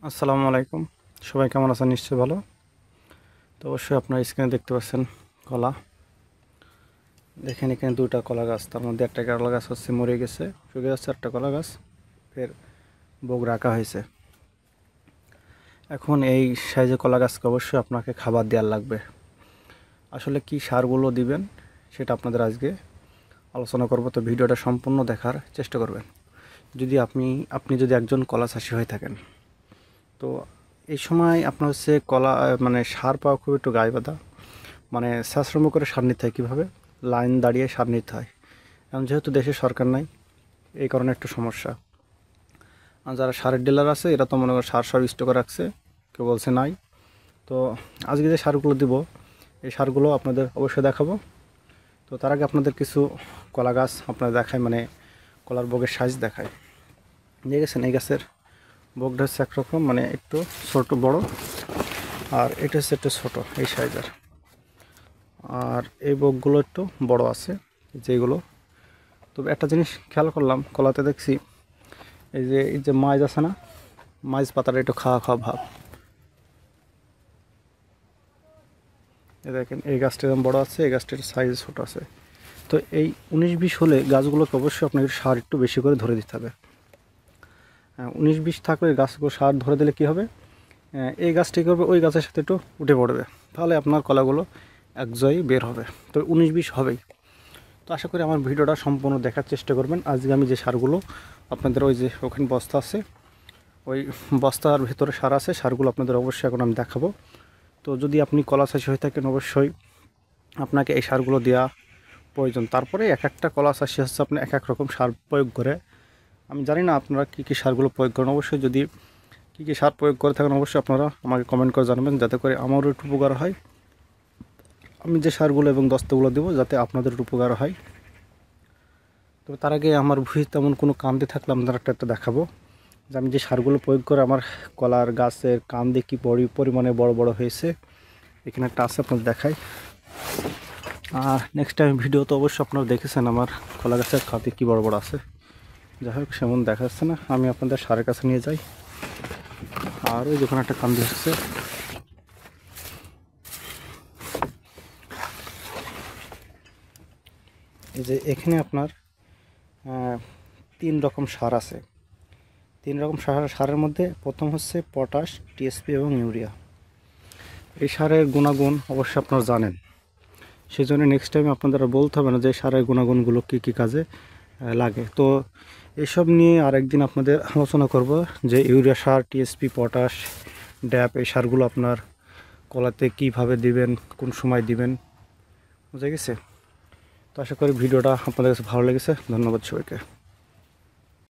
আসসালামু আলাইকুম। সবাই কেমন আছেন? নিশ্চয়ই ভালো। তো অবশ্যই আপনার স্ক্রিনে দেখতে পাচ্ছেন কলা। দেখেন এখানে দুইটা কলা গাছ, তার মধ্যে একটা কলা গাছ হচ্ছে মরে গেছে, শুকিয়ে যাচ্ছে। একটা কলা গাছ ফের বোগ রাখা হয়েছে। এখন এই সাইজে কলা গাছকে অবশ্যই আপনাকে খাবার দেওয়ার লাগবে। আসলে কি সারগুলো দিবেন সেটা আপনাদের আজকে আলোচনা করব। তো ভিডিওটা সম্পূর্ণ দেখার চেষ্টা করবেন। যদি আপনি যদি একজন কলা চাষি হয়ে থাকেন, তো এই সময় আপনার হচ্ছে কলা মানে সার পাওয়া খুব একটু গায়ে বাঁধা। মানে শ্রম করে সার নিতে হয়, কীভাবে লাইন দাঁড়িয়ে সার নিতে হয়। এখন যেহেতু দেশে সরকার নাই, এই কারণে একটু সমস্যা। আর যারা সারের ডিলার আছে এরা তো মনে করে সার সব স্টকে রাখছে, কেউ বলছে নাই। তো আজকে যে সারগুলো দিব, এই সারগুলো আপনাদের অবশ্যই দেখাবো। তো তার আগে আপনাদের কিছু কলা গাছ আপনাদের দেখায়, মানে কলার বগের সাইজ দেখায়। দেখেছেন এই গাছের বগটা হচ্ছে একরকম, মানে একটু ছোট বড়, আর এটা হচ্ছে একটু ছোটো এই সাইজের। আর এই বকগুলো একটু বড় আছে যেগুলো। তবে একটা জিনিস খেয়াল করলাম, কলাতে দেখছি এই যে মাছ আছে না, মাছ পাতাটা একটু খাওয়া খাওয়া ভাব। এই দেখেন এই গাছটা এরকম বড় আছে, এই গাছটার সাইজ ছোট আছে। তো এই 19-20 হলে গাছগুলোকে অবশ্যই আপনাকে সার একটু বেশি করে ধরে দিতে হবে। 19-20 থাকলে গাছগুলো সার ধরে দিলে কী হবে, এই গাছটি করবে ওই গাছের সাথে একটু উঠে পড়বে, তাহলে আপনার কলাগুলো একজয়ী বের হবে। তো 19-20 হবেই। তো আশা করি আমার ভিডিওটা সম্পূর্ণ দেখার চেষ্টা করবেন। আজকে আমি যে সারগুলো আপনাদের, ওই যে ওখানে বস্তা আছে, ওই বস্তার ভিতরে সার আছে, সারগুলো আপনাদের অবশ্যই এখন আমি দেখাবো। তো যদি আপনি কলা চাষি হয়ে থাকেন, অবশ্যই আপনাকে এই সারগুলো দেওয়া প্রয়োজন। তারপরে এক একটা কলা চাষি হচ্ছে আপনি এক এক রকম সার প্রয়োগ করে। আমি জানি না আপনারা কী কী সারগুলো প্রয়োগ করেন। অবশ্যই যদি কী কী সার প্রয়োগ করে থাকেন অবশ্যই আপনারা আমাকে কমেন্ট করে জানাবেন, যাতে করে আমারও একটু উপকার হয়। আমি যে সারগুলো এবং বস্তাগুলো দেবো যাতে আপনাদের একটু উপকার হয়। তবে তার আগে আমার ভুঁই তেমন কোনো কান্দে থাকলে আপনারা একটা দেখাবো যে আমি যে সারগুলো প্রয়োগ করে আমার কলার গাছের কান্দে কী পরিমাণে বড় বড় হয়েছে। এখানে একটা আছে, আপনাদের দেখাই। আর নেক্সট টাইম ভিডিও তো অবশ্যই আপনারা দেখেছেন আমার কলা গাছের কাঁদে কী বড় বড় আছে। যাই হোক, সেমন দেখা যাচ্ছে না, আমি আপনাদের সারের কাছে নিয়ে যাই। আর ওই যখন একটা কান্দি হচ্ছে, এই যে এখানে আপনার 3 রকম সার আছে। 3 রকম সারের মধ্যে প্রথম হচ্ছে পটাশ, টিএসপি এবং ইউরিয়া। এই সারের গুণাগুণ অবশ্যই আপনারা জানেন, সেই জন্য নেক্সট টাইম আপনাদের বলতে হবে না যে সারের গুণাগুণগুলো কী কী কাজে লাগে। তো এসব নিয়ে আরেকদিন আপনাদের আলোচনা করব যে ইউরিয়া সার, টিএসপি, পটাশ, ড্যাপ, এই সারগুলো আপনার কলাতে কীভাবে দিবেন, কোন সময় দিবেন, বুঝে গেছে? তো আশা করি ভিডিওটা আপনাদের কাছে ভালো লেগেছে। ধন্যবাদ সবাইকে।